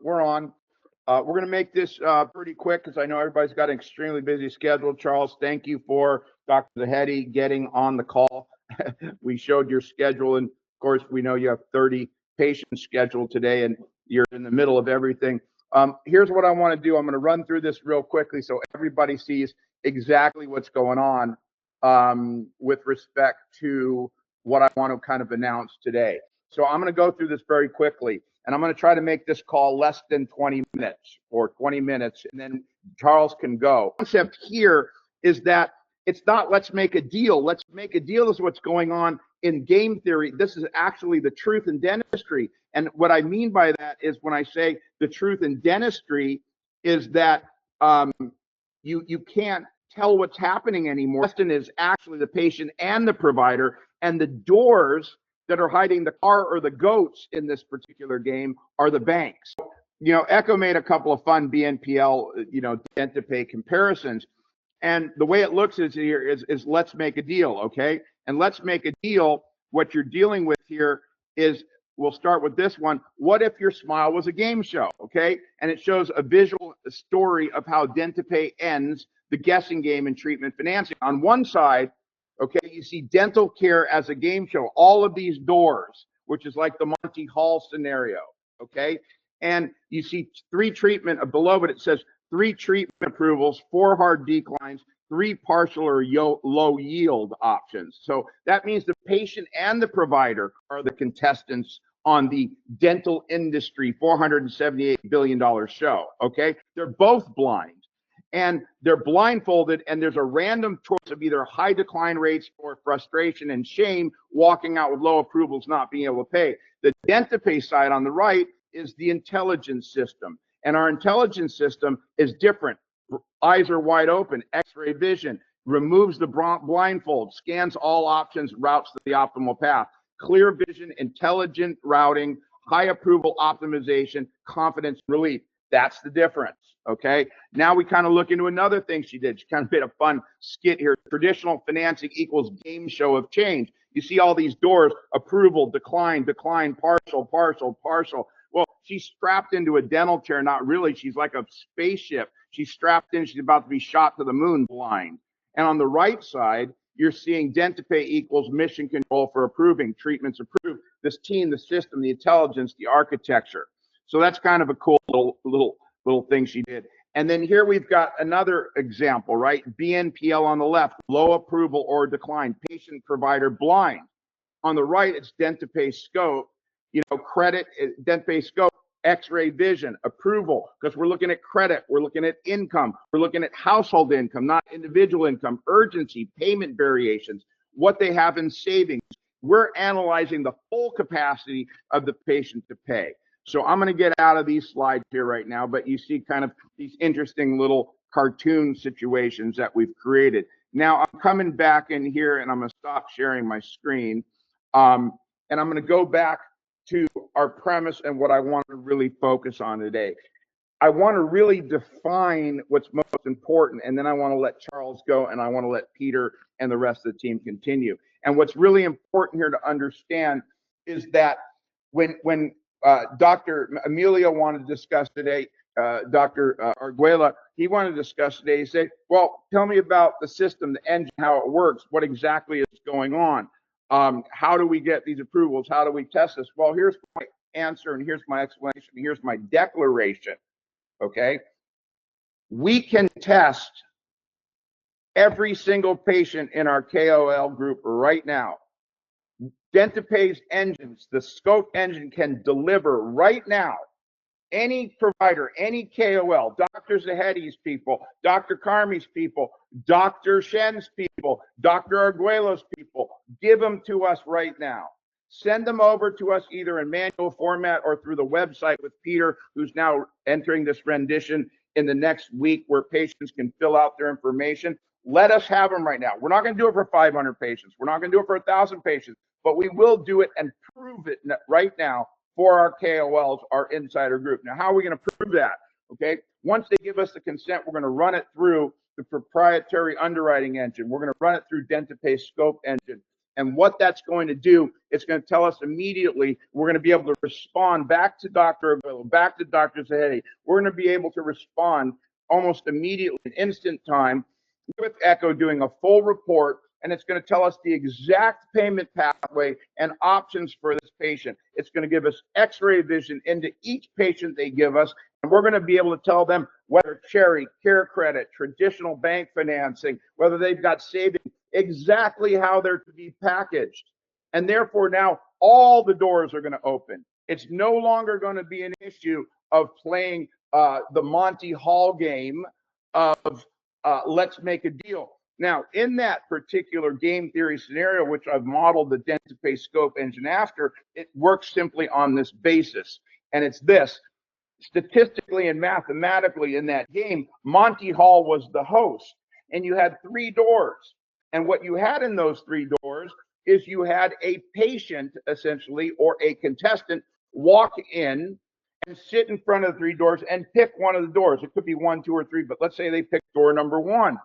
we're on. We're going to make this pretty quick because I know everybody's got an extremely busy schedule. Charles, thank you for Dr. Zahedi getting on the call. We showed your schedule, and of course, we know you have 30 patients scheduled today, and you're in the middle of everything. Here's what I want to do. I'm going to run through this real quickly so everybody sees exactly what's going on with respect to what I want to kind of announce today. So I'm going to go through this very quickly, and I'm going to try to make this call less than 20 minutes or 20 minutes, and then Charles can go. The concept here is that it's not let's make a deal. Let's make a deal is what's going on in game theory. This is actually the truth in dentistry. And what I mean by that is when I say the truth in dentistry is that you can't tell what's happening anymore. The question is actually the patient and the provider, and the doors that are hiding the car or the goats in this particular game are the banks. You know, Echo made a couple of fun BNPL, DentiPay comparisons. And the way it looks is here is let's make a deal, okay? And let's make a deal. What you're dealing with here is, we'll start with this one. What if your smile was a game show, okay? And it shows a visual story of how DentiPay ends the guessing game in treatment financing. On one side, okay, you see dental care as a game show. All of these doors, which is like the Monty Hall scenario, okay? And you see below it says 3 treatment approvals, 4 hard declines, 3 partial or low yield options. So that means the patient and the provider are the contestants on the dental industry $478 billion show, okay? They're both blind. And they're blindfolded, and there's a random choice of either high decline rates or frustration and shame, walking out with low approvals, not being able to pay. The DentiPay side on the right is the intelligence system. And our intelligence system is different. Eyes are wide open, x-ray vision, removes the blindfold, scans all options, routes to the optimal path. Clear vision, intelligent routing, high approval optimization, confidence relief. That's the difference, okay? Now we kind of look into another thing she did. She kind of made a fun skit here. Traditional financing equals game show of change. You see all these doors: approval, decline, decline, partial, partial, partial. Well, she's strapped into a dental chair. Not really. She's like a spaceship. She's strapped in. She's about to be shot to the moon blind. And on the right side, you're seeing DentiPay equals mission control for approving, treatments approved, this team, the system, the intelligence, the architecture. So that's kind of a cool little thing she did. And then here we've got another example, right? BNPL on the left, low approval or decline, patient provider blind. On the right, it's DentiPay scope, credit, DentiPay scope, x-ray vision, approval, because we're looking at credit, we're looking at income, we're looking at household income, not individual income, urgency, payment variations, what they have in savings. We're analyzing the full capacity of the patient to pay. So I'm going to get out of these slides here right now, but you see kind of these interesting little cartoon situations that we've created. Now I'm coming back in here, and I'm going to stop sharing my screen. And I'm going to go back to our premise and what I want to really focus on today. I want to really define what's most important, and then I want to let Charles go, and I want to let Peter and the rest of the team continue. And what's really important here to understand is that when Dr. Emilio wanted to discuss today, Dr. Arguella, he wanted to discuss today. He said, well, tell me about the system, the engine, how it works, what exactly is going on. How do we get these approvals? How do we test this? Well, here's my answer, and here's my explanation, and here's my declaration, okay? We can test every single patient in our KOL group right now. DentiPay's engines, the scope engine, can deliver right now. Any provider, any KOL, Dr. Zahedi's people, Dr. Karmi's people, Dr. Shen's people, Dr. Arguello's people, give them to us right now. Send them over to us either in manual format or through the website with Peter, who's now entering this rendition in the next week, where patients can fill out their information. Let us have them right now. We're not going to do it for 500 patients. We're not going to do it for 1,000 patients, but we will do it and prove it right now for our KOLs, our insider group. Now, how are we going to prove that? Okay, once they give us the consent, we're going to run it through the proprietary underwriting engine. We're going to run it through DentiPay scope engine. And what that's going to do, it's going to tell us immediately. We're going to be able to respond back to Dr. Avillo, back to Dr. Zahedi. We're going to be able to respond almost immediately, in instant time, with Echo doing a full report, and it's going to tell us the exact payment pathway and options for this patient. It's going to give us x-ray vision into each patient they give us, and we're going to be able to tell them whether Cherry, Care Credit, traditional bank financing, whether they've got savings, exactly how they're to be packaged. And therefore now all the doors are going to open. It's no longer going to be an issue of playing the Monty Hall game of let's make a deal. Now, in that particular game theory scenario, which I've modeled the DentiPay scope engine after, it works simply on this basis. And it's this: statistically and mathematically in that game, Monty Hall was the host, and you had 3 doors. And what you had in those 3 doors is you had a patient, essentially, or a contestant walk in and sit in front of the 3 doors and pick one of the doors. It could be 1, 2, or 3, but let's say they picked door number 1.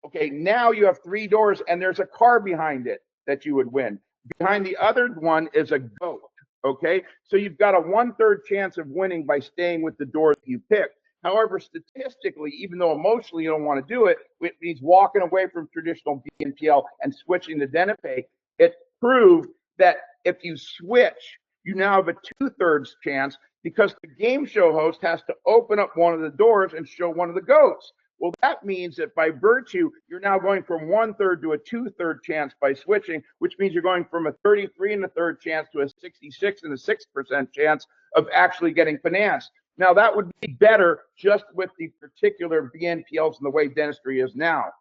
Okay, now you have 3 doors and there's a car behind it that you would win. Behind the other one is a goat. Okay, so you've got a 1/3 chance of winning by staying with the door that you picked. However, statistically, even though emotionally you don't want to do it, it means walking away from traditional BNPL and switching to DentiPay. It proved that if you switch, you now have a 2/3 chance, because the game show host has to open up one of the doors and show one of the goats. Well, that means that by virtue, you're now going from 1/3 to a 2/3 chance by switching, which means you're going from a 33 1/3 chance to a 66 6% chance of actually getting financed. Now, that would be better just with the particular BNPLs and the way dentistry is now.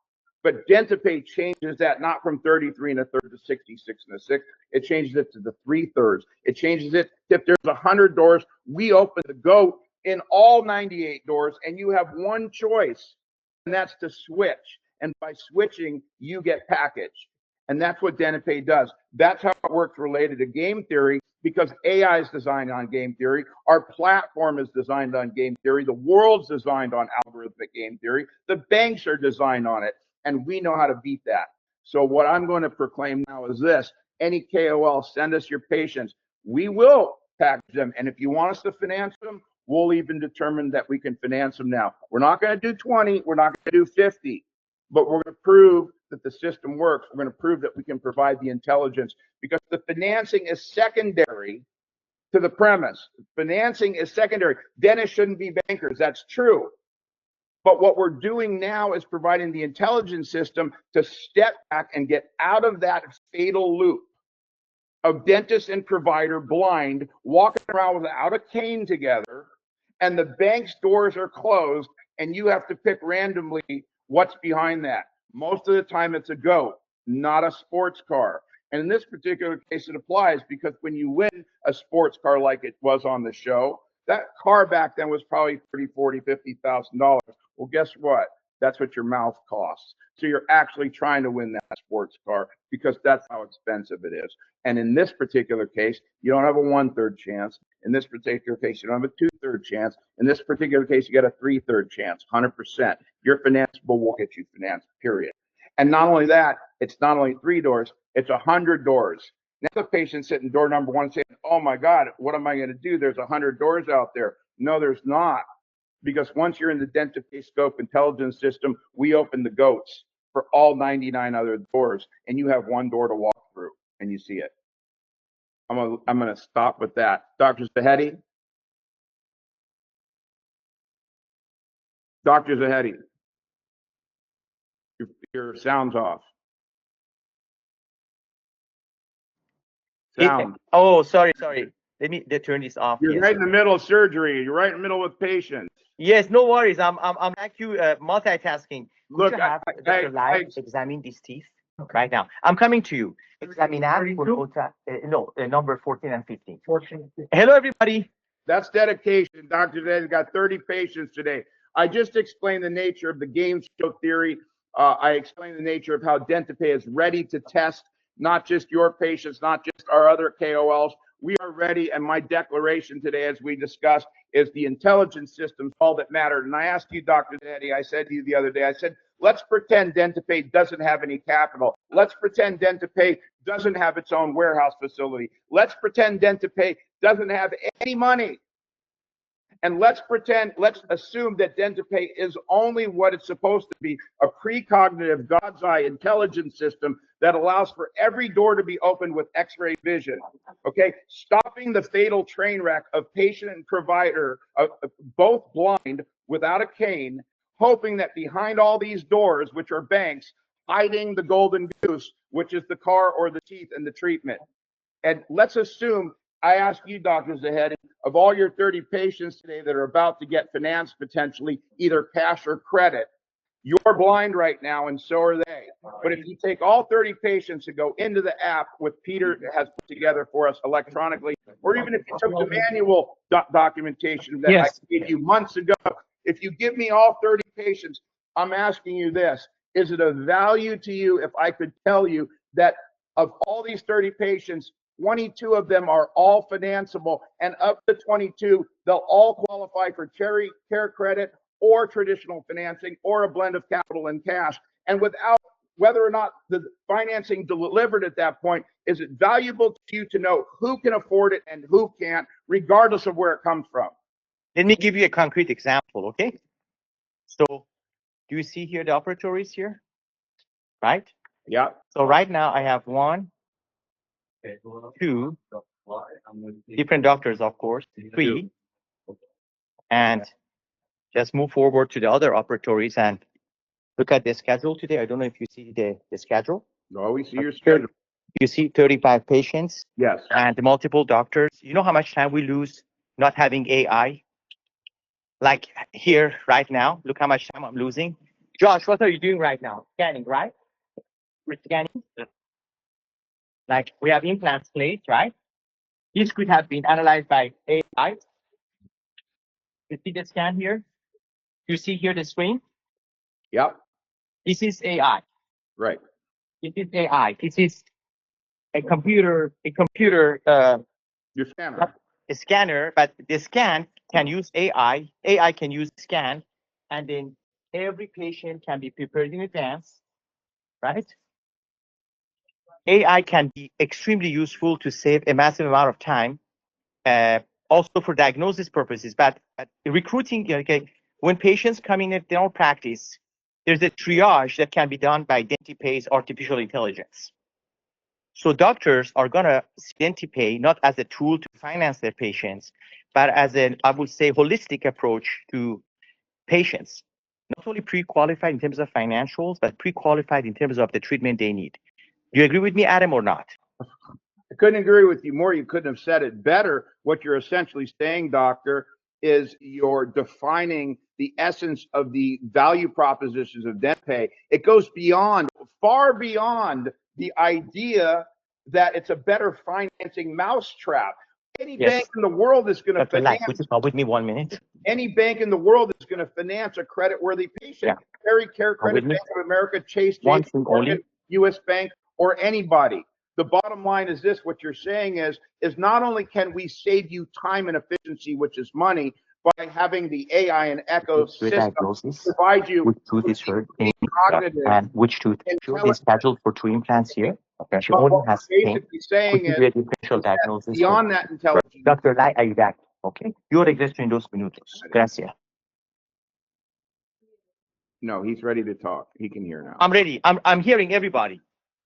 But DentiPay changes that not from 33 1/3 to 66 6. It changes it to the 3/3. It changes it if there's 100 doors, we open the goat in all 98 doors, and you have one choice, and that's to switch. And by switching, you get packaged. And that's what DentiPay does. That's how it works related to game theory, because AI is designed on game theory. Our platform is designed on game theory. The world's designed on algorithmic game theory. The banks are designed on it, and we know how to beat that. So what I'm going to proclaim now is this: any KOL, send us your patients. We will package them. And if you want us to finance them, we'll even determine that we can finance them now. We're not going to do 20, we're not going to do 50, but we're going to prove that the system works. We're going to prove that we can provide the intelligence, because the financing is secondary to the premise. Financing is secondary. Dentists shouldn't be bankers. That's true. But what we're doing now is providing the intelligence system to step back and get out of that fatal loop of dentist and provider blind, walking around without a cane together, and the bank's doors are closed, and you have to pick randomly what's behind that. Most of the time it's a goat, not a sports car. And in this particular case, it applies, because when you win a sports car like it was on the show, that car back then was probably $30,000, $40,000, $50,000. Well, guess what? That's what your mouth costs. So you're actually trying to win that sports car, because that's how expensive it is. And in this particular case, you don't have a 1/3 chance. In this particular case, you don't have a 2/3 chance. In this particular case, you get a 3/3 chance, 100%. You're financeable, we'll get you financed, period. And not only that, it's not only 3 doors, it's 100 doors. Now the patient's sitting door number 1 saying, oh my God, what am I going to do? There's 100 doors out there. No, there's not. Because once you're in the DentiPay scope intelligence system, we open the goats for all 99 other doors, and you have 1 door to walk through, and you see it. I'm gonna stop with that. Dr. Zahedi? Dr. Zahedi, your sound's off. Sound. Oh, sorry. Let me turn this off. You're right in the middle of surgery. You're right in the middle with patients. Yes, no worries. I'm like you, multitasking. Look, Could you have Dr. Live examine these teeth right now? I'm coming to you. Examinar number 14 and 15. 14. Hello, everybody. That's dedication. Dr. Zahedi's got 30 patients today. I just explained the nature of the game show theory. I explained the nature of how DentiPay is ready to test not just your patients, not just our other KOLs. We are ready, and my declaration today, as we discussed, is the intelligence system's all that mattered. And I asked you, Dr. Zahedi, I said to you the other day, I said, Let's pretend DentiPay doesn't have any capital. Let's pretend DentiPay doesn't have its own warehouse facility. Let's pretend DentiPay doesn't have any money. And let's assume that DentiPay is only what it's supposed to be, a precognitive God's eye intelligence system that allows for every door to be opened with x-ray vision, okay? Stopping the fatal train wreck of patient and provider, both blind without a cane, hoping that behind all these doors, which are banks, hiding the golden goose, which is the car or the teeth and the treatment. And let's assume, I ask you, Dr. Zahedi, of all your 30 patients today that are about to get financed potentially, either cash or credit, you're blind right now and so are they. But if you take all 30 patients and go into the app, what Peter has put together for us electronically, or even if you took the manual documentation that I gave you months ago, if you give me all 30 patients, I'm asking you this, is it of value to you if I could tell you that of all these 30 patients, 22 of them are all financeable, and of the 22, they'll all qualify for cherry care credit or traditional financing or a blend of capital and cash. And without whether or not the financing delivered at that point, is it valuable to you to know who can afford it and who can't, regardless of where it comes from? Let me give you a concrete example, okay? So do you see here the operatories here? Right? Yeah. So right now I have 1, 2 different doctors, of course, 3, and just move forward to the other operatories and look at the schedule today. I don't know if you see the schedule. No, we see your schedule. You see 35 patients. Yes. And multiple doctors. You know how much time we lose not having AI? Like here right now, look how much time I'm losing. Josh, what are you doing right now? Scanning, right? We're scanning. Like we have implants placed, right? This could have been analyzed by AI. You see the scan here? You see here the screen? Yep. This is AI. Right. This is AI. This is a computer, Your scanner. a scanner, but the scan can use AI. AI can use scan, and then every patient can be prepared in advance, right? AI can be extremely useful to save a massive amount of time, also for diagnosis purposes. But recruiting, okay, when patients come in at dental practice, there's a triage that can be done by DentiPay's artificial intelligence. So doctors are going to see DentiPay not as a tool to finance their patients, but as an, I would say, holistic approach to patients. Not only pre-qualified in terms of financials, but pre-qualified in terms of the treatment they need. Do you agree with me, Adam, or not? I couldn't agree with you more. You couldn't have said it better. What you're essentially saying, doctor, is you're defining the essence of the value propositions of DentiPay. It goes beyond, far beyond the idea that it's a better financing mousetrap. Any bank in the world is going to finance. Would you talk with me 1 minute? Any bank in the world is going to finance a credit-worthy patient. Cherry Care Credit, Bank of America, Chase, JP Morgan, U.S. Bank, or anybody. The bottom line is this: what you're saying is not only can we save you time and efficiency, which is money, by having the AI and ecosystem provide you which tooth is hurt, cognitive and which tooth is scheduled for 2 implants here. Okay. She only has pain. Basically saying is differential diagnosis beyond that intelligence. Dr. Lai, are you back? Okay. Yo regreso en 2 minutos. Gracias. No, he's ready to talk. He can hear now. I'm ready. I'm hearing everybody.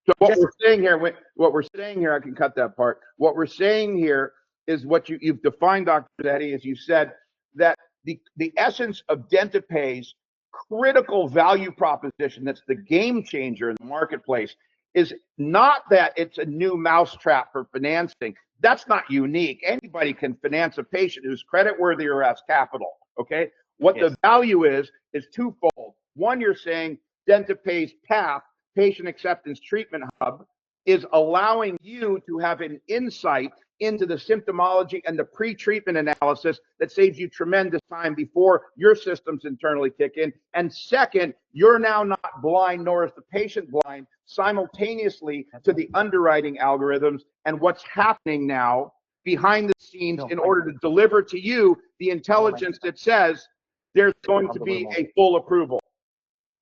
So what we're saying here, I can cut that part. What we're saying here is what you've defined, Dr. Zahedi, as you said, that the essence of DentiPay's critical value proposition, that's the game changer in the marketplace, is not that it's a new mousetrap for financing. That's not unique. Anybody can finance a patient who's creditworthy or has capital, okay? What the value is twofold. One, you're saying DentiPay's path, patient acceptance treatment hub, is allowing you to have an insight into the symptomology and the pre-treatment analysis that saves you tremendous time before your systems internally kick in. And second, you're now not blind, nor is the patient blind, simultaneously to the underwriting algorithms and what's happening now behind the scenes in order to deliver to you the intelligence that says there's going to be a full approval.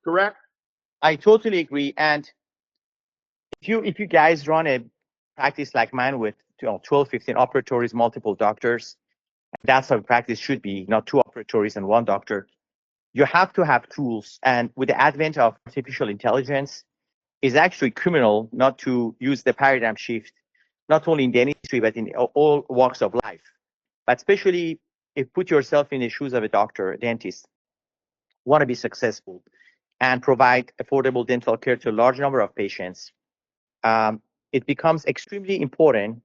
Correct? I totally agree. And if you guys run a practice like mine with 12, 15 operatories, multiple doctors, that's how practice should be, not two operatories and one doctor. You have to have tools. And with the advent of artificial intelligence, it's actually criminal not to use the paradigm shift, not only in dentistry, but in all walks of life. But especially if put yourself in the shoes of a doctor, a dentist, want to be successful and provide affordable dental care to a large number of patients, it becomes extremely important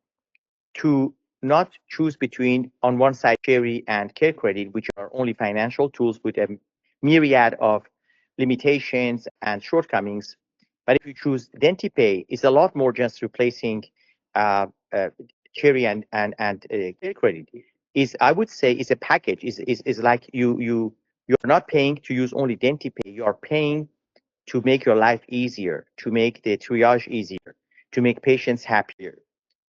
to not choose between, on one side, Cherry and Care Credit, which are only financial tools with a myriad of limitations and shortcomings. But if you choose DentiPay, it's a lot more just replacing uh, uh, Cherry and Care Credit. Is, I would say, is a package. Is like you're not paying to use only DentiPay. You are paying to make your life easier, to make the triage easier, to make patients happier.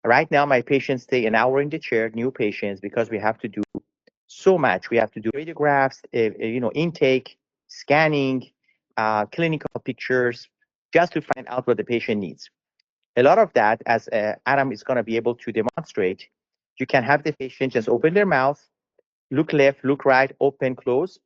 Right now, my patients stay an hour in the chair, new patients, because we have to do so much. We have to do radiographs, intake, scanning, clinical pictures, just to find out what the patient needs. A lot of that, as Adam is going to be able to demonstrate, you can have the patient just open their mouth, look left, look right, open, close,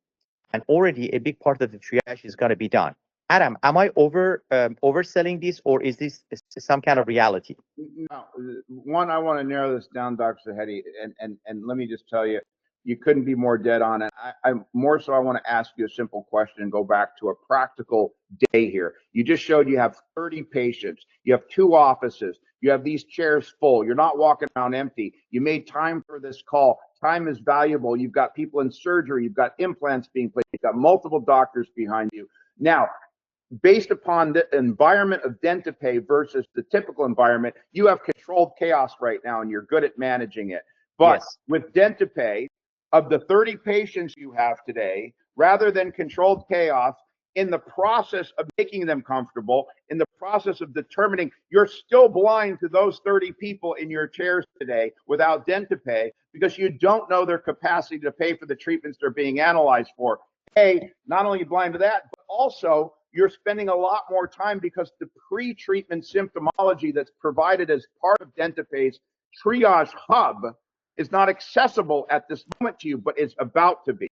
and already a big part of the triage is going to be done. Adam, am I overselling this, or is this some kind of reality? No, one, I want to narrow this down, Dr. Zahedi, and let me just tell you, you couldn't be more dead on it. I more so, I want to ask you a simple question and go back to a practical day here. You just showed you have 30 patients, you have 2 offices, you have these chairs full, you're not walking around empty. You made time for this call. Time is valuable. You've got people in surgery, you've got implants being placed, you've got multiple doctors behind you. Now, based upon the environment of DentiPay versus the typical environment, you have controlled chaos right now and you're good at managing it. But Yes. with DentiPay, of the 30 patients you have today, rather than controlled chaos, in the process of making them comfortable, in the process of determining, you're still blind to those 30 people in your chairs today without DentiPay because you don't know their capacity to pay for the treatments they're being analyzed for. Not only blind to that, but also you're spending a lot more time because the pre-treatment symptomology that's provided as part of DentiPay's triage hub is not accessible at this moment to you, but is about to be.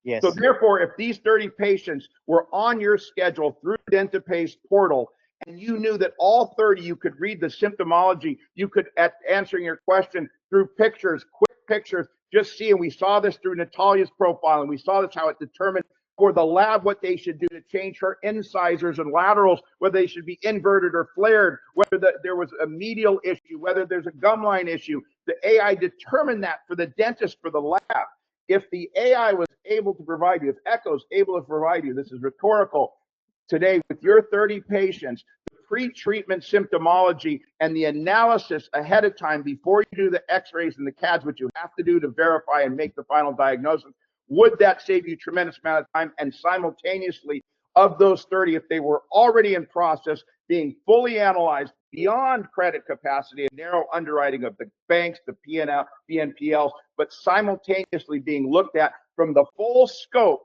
Yes. So therefore, if these 30 patients were on your schedule through DentiPay's portal, and you knew that all 30, you could read the symptomology, you could, at answering your question through pictures, quick pictures, just see, and we saw this through Natalia's profile, and we saw this how it determined for the lab what they should do to change her incisors and laterals, whether they should be inverted or flared, whether there was a medial issue, whether there's a gum line issue. The AI determined that for the dentist, for the lab. If the AI was able to provide you, if Echo's able to provide you, this is rhetorical, today with your 30 patients, the pre-treatment symptomology and the analysis ahead of time before you do the x-rays and the CADs, which you have to do to verify and make the final diagnosis, would that save you a tremendous amount of time? And simultaneously, of those 30, if they were already in process, being fully analyzed beyond credit capacity and narrow underwriting of the banks, the PNL, BNPLs, but simultaneously being looked at from the full scope,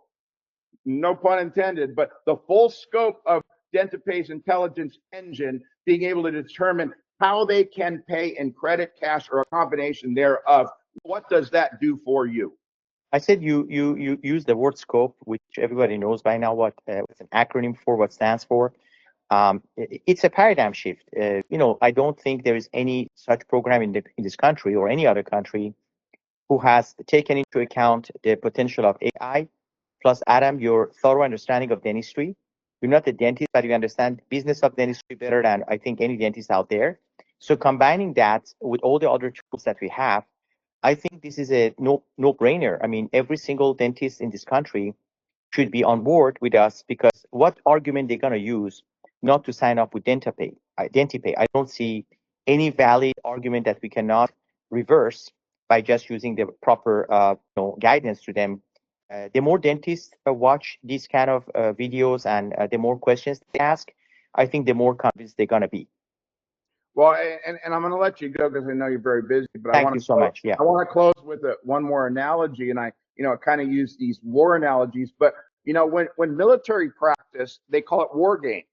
no pun intended, but the full scope of DentiPay's intelligence engine, being able to determine how they can pay in credit, cash, or a combination thereof. What does that do for you? I said you use the word scope, which everybody knows by now what's an acronym for, what stands for. It's a paradigm shift. I don't think there is any such program in this country or any other country who has taken into account the potential of AI. Plus, Adam, your thorough understanding of dentistry. You're not a dentist, but you understand the business of dentistry better than I think any dentist out there. So combining that with all the other tools that we have, I think this is a no-brainer. I mean, every single dentist in this country should be on board with us, because what argument they're going to use not to sign up with DentiPay? I don't see any valid argument that we cannot reverse by just using the proper guidance to them. The more dentists watch these kind of videos and the more questions they ask, I think the more convinced they're going to be. Well, and I'm going to let you go because I know you're very busy. But Thank you so much. Yeah. I want to close with one more analogy, and I kind of use these war analogies. But when military practice practice, they call it war games,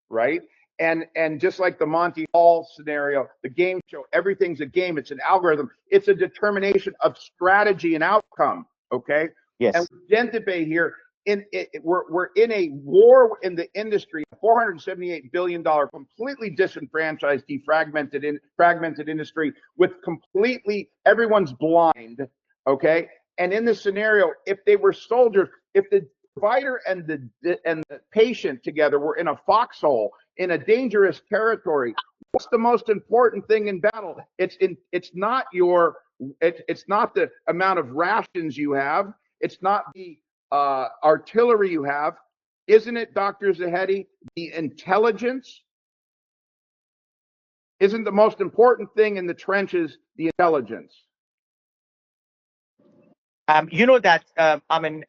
right? And just like the Monty Hall scenario, the game show, everything's a game. It's an algorithm. It's a determination of strategy and outcome. Okay. Yes. And with DentiPay here, we're in a war in the industry, $478 billion, completely disenfranchised, fragmented industry with completely everyone's blind. Okay. And in this scenario, if they were soldiers, if the provider and the patient together were in a foxhole in a dangerous territory, what's the most important thing in battle? It's not the amount of rations you have. It's not the artillery you have. Isn't it, Dr. Zahedi, the intelligence? Isn't the most important thing in the trenches the intelligence? You know that I'm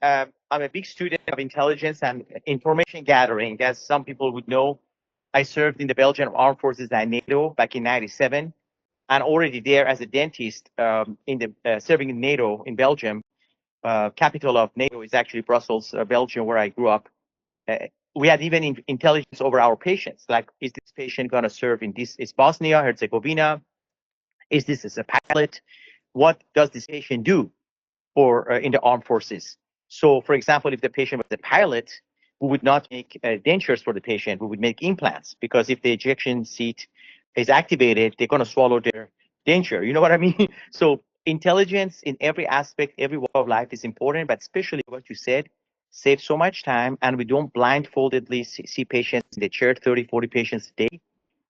a big student of intelligence and information gathering. As some people would know, I served in the Belgian Armed Forces and NATO back in '97, and already there as a dentist serving in NATO in Belgium. Capital of NATO is actually Brussels, Belgium, where I grew up. We had even intelligence over our patients. Like, is this patient going to serve in this? Is Bosnia Herzegovina? Is this as a pilot? What does this patient do for in the armed forces? So, for example, if the patient was a pilot, we would not make dentures for the patient. We would make implants, because if the ejection seat is activated, they're going to swallow their denture. You know what I mean? So intelligence in every aspect, every walk of life is important, but especially what you said, saves so much time, and we don't blindfoldedly see patients in the chair, 30, 40 patients a day,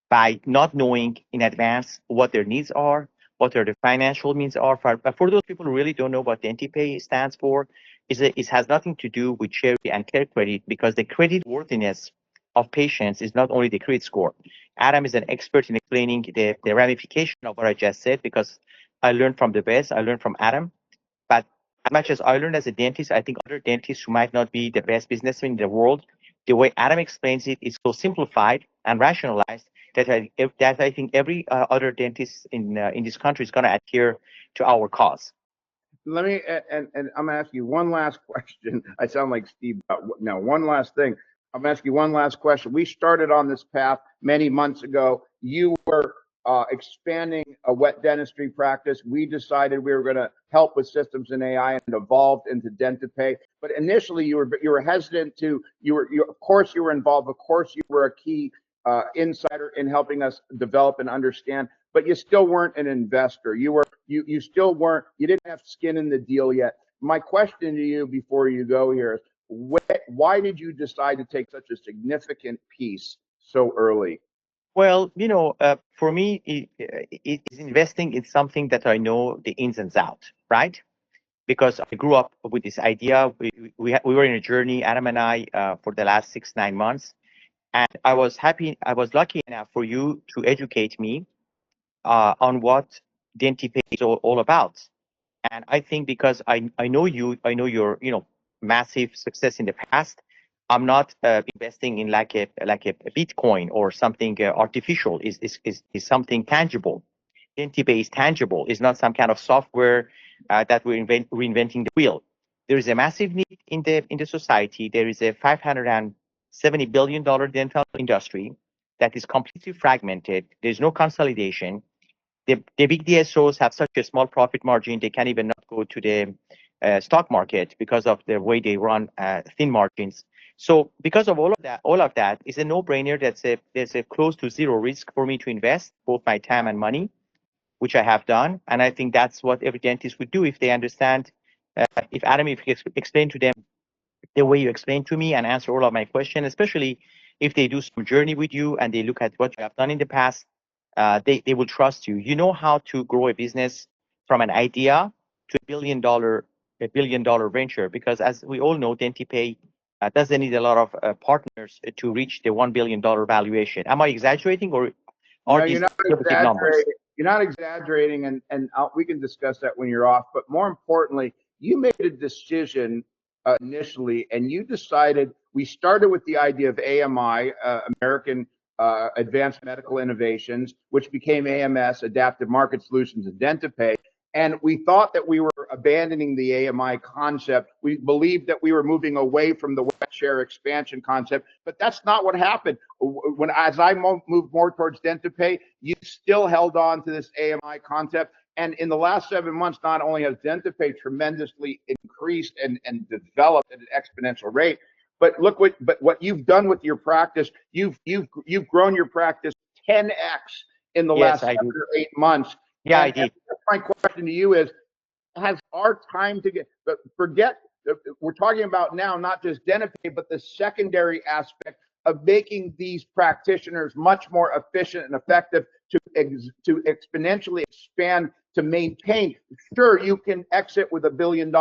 by not knowing in advance what their needs are, what their financial needs are. For those people who really don't know what DentiPay stands for, it has nothing to do with charity and care credit, because the credit worthiness of patients is not only the credit score. Adam is an expert in explaining the ramification of what I just said, because I learned from the best. I learned from Adam. But as much as I learned as a dentist, I think other dentists who might not be the best businessmen in the world, the way Adam explains it is so simplified and rationalized that I think every other dentist in this country is going to adhere to our cause. Let me, and I'm going to ask you one last question. I sound like Steve now. One last thing. I'm going to ask you one last question. We started on this path many months ago. You were expanding a wet dentistry practice. We decided we were going to help with systems and AI, and evolved into DentiPay. But initially, you were hesitant to. Of course you were involved. Of course you were a key insider in helping us develop and understand. But you still weren't an investor. You still weren't. You didn't have skin in the deal yet. My question to you before you go here is, why did you decide to take such a significant piece so early? Well, for me, it is investing in something that I know the ins and outs, right? Because I grew up with this idea. We were in a journey, Adam and I, for the last 6-9 months, and I was lucky enough for you to educate me on what DentiPay is all about. And I think because I know you, I know your massive success in the past. I'm not investing in like a Bitcoin or something artificial. Is something tangible. DentiPay is tangible. It's not some kind of software that we're reinventing the wheel. There is a massive need in the society. There is a $570 billion dental industry that is completely fragmented. There's no consolidation. The big DSOs have such a small profit margin, they can't even not go to the stock market because of the way they run thin margins. So because of all of that is a no-brainer. There's a close to zero risk for me to invest both my time and money, which I have done. And I think that's what every dentist would do if they understand. If Adam, if you explain to them the way you explained to me and answer all of my questions, especially if they do some journey with you and they look at what you have done in the past, they will trust you. You know how to grow a business from an idea to a billion dollar venture, because as we all know, DentiPay doesn't need a lot of partners to reach the $1 billion valuation. Am I exaggerating, or are these big numbers? You're not exaggerating, and we can discuss that when you're off. But more importantly, you made a decision initially, and you decided. We started with the idea of AMI, American Advanced Medical Innovations, which became AMS, Adaptive Market Solutions, and DentiPay. And we thought that we were abandoning the AMI concept. We believed that we were moving away from the wet share expansion concept, but that's not what happened. As I moved more towards DentiPay, you still held on to this AMI concept. And in the last 7 months, not only has DentiPay tremendously increased and developed at an exponential rate, but look what you've done with your practice. You've grown your practice 10x in the last 7 or 8 months. Yeah, and, I did. my question to you is, has our time to get, but forget, we're talking about now not just DentiPay, but the secondary aspect of making these practitioners much more efficient and effective to exponentially expand, to maintain. Sure, you can exit with $1 billion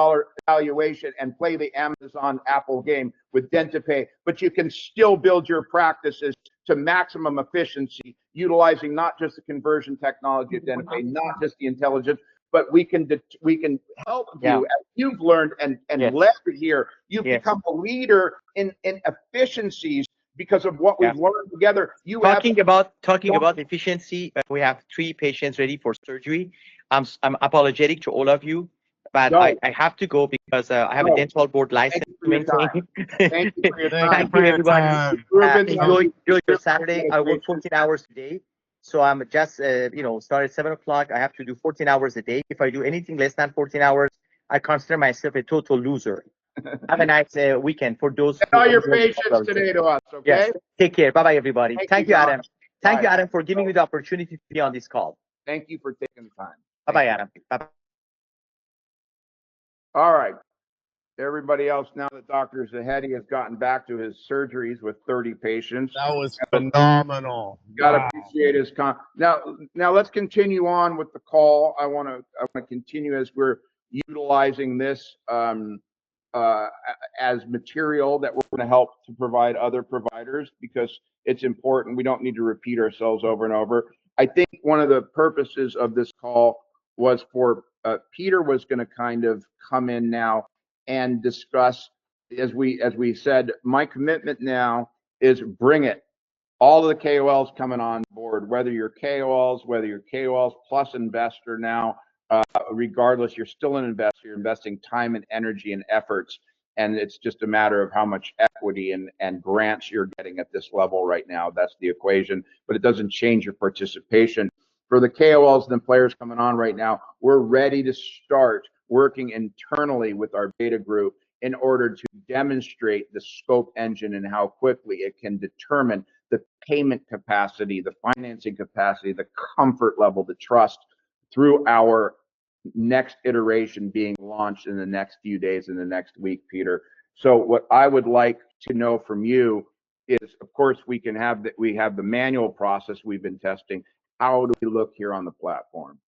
valuation and play the Amazon Apple game with DentiPay, but you can still build your practices to maximum efficiency, utilizing not just the conversion technology of DentiPay, not just the intelligence, but we can help you, as you've learned and led here. You've become a leader in efficiencies because of what we've learned together. Talking about efficiency, we have 3 patients ready for surgery. I'm apologetic to all of you, but I have to go because I have a dental board license to maintain. Thank you for your time. Thank you, everybody. Enjoy your Saturday. I work 14 hours a day. So I'm just, start at 7 o'clock. I have to do 14 hours a day. If I do anything less than 14 hours, I consider myself a total loser. Have a nice weekend for those. And all your patience today to us, okay? Yes. Take care. Bye-bye, everybody. Thank you, Adam. Thank you, Bye. Adam, for giving me the opportunity to be on this call. Thank you for taking the time. Bye-bye, Adam. Bye-bye. All right. Everybody else, now that Dr. Zahedi has gotten back to his surgeries with 30 patients. That was phenomenal. Got to appreciate his Now let's continue on with the call. I want to continue as we're utilizing this as material that we're going to help to provide other providers, because it's important. We don't need to repeat ourselves over and over. I think one of the purposes of this call was for Peter was going to kind of come in now and discuss, as we said, my commitment now is bring it. All of the KOLs coming on board, whether you're KOLs, whether you're KOLs plus investor now, regardless, you're still an investor. You're investing time and energy and efforts, and it's just a matter of how much equity and grants you're getting at this level right now. That's the equation, but it doesn't change your participation. For the KOLs and the players coming on right now, we're ready to start working internally with our beta group in order to demonstrate the scope engine and how quickly it can determine the payment capacity, the financing capacity, the comfort level, the trust through our next iteration being launched in the next few days, in the next week, Peter. So what I would like to know from you is, of course, we have the manual process we've been testing. How do we look here on the platform?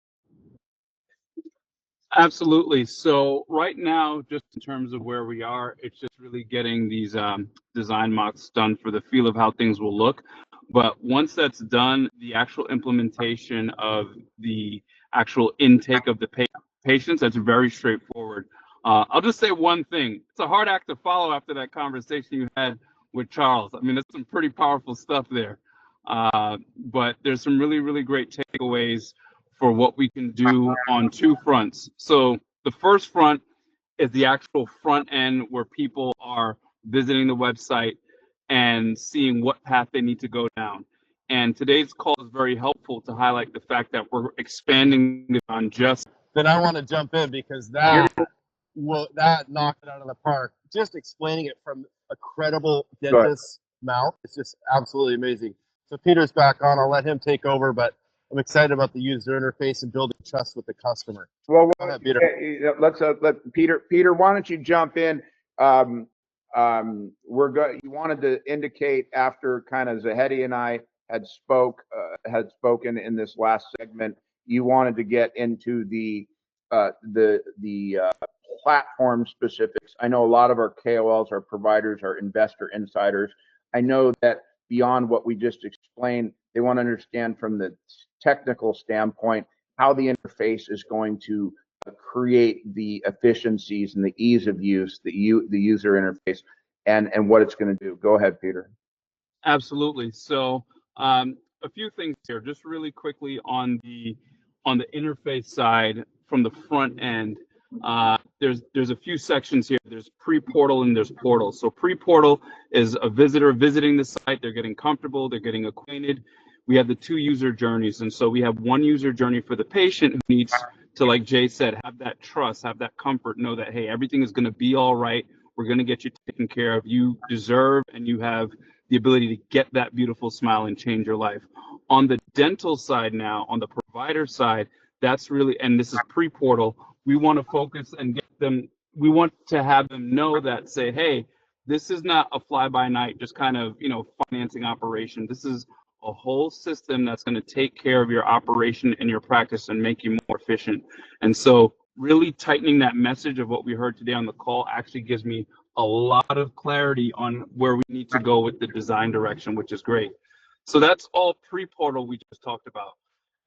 Absolutely. So right now, just in terms of where we are, it's just really getting these design mocks done for the feel of how things will look. But once that's done, the actual implementation of the actual intake of the patients, that's very straightforward. I'll just say one thing. It's a hard act to follow after that conversation you had with Charles. I mean, that's some pretty powerful stuff there. But there's some really, really great takeaways for what we can do on 2 fronts. So the first front is the actual front end where people are visiting the website and seeing what path they need to go down. And today's call is very helpful to highlight the fact that we're expanding on just. Then I want to jump in because that knocked it out of the park. Just explaining it from a credible dentist's mouth, it's just absolutely amazing. So Peter's back on. I'll let him take over, but I'm excited about the user interface and building trust with the customer. Well, go ahead, Peter. Let's let Peter. Why don't you jump in? You wanted to indicate after kind of Zahedi and I had spoken in this last segment. You wanted to get into the platform specifics. I know a lot of our KOLs, our providers, our investor insiders. I know that beyond what we just explained, they want to understand from the technical standpoint how the interface is going to create the efficiencies and the ease of use, the user interface, and what it's going to do. Go ahead, Peter. Absolutely. So a few things here, just really quickly on the interface side from the front end, there's a few sections here. There's pre-portal and there's portal. So pre-portal is a visitor visiting the site. They're getting comfortable. They're getting acquainted. We have the 2 user journeys. And so we have one user journey for the patient who needs to, like Jay said, have that trust, have that comfort, know that, hey, everything is going to be all right. We're going to get you taken care of. You deserve and you have the ability to get that beautiful smile and change your life. On the dental side now, on the provider side, that's really, and this is pre-portal, we want to focus and get them, we want to have them know that, say, hey, this is not a fly-by-night, just kind of, financing operation. This is a whole system that's going to take care of your operation and your practice and make you more efficient. And so really tightening that message of what we heard today on the call actually gives me a lot of clarity on where we need to go with the design direction, which is great. So that's all pre-portal we just talked about.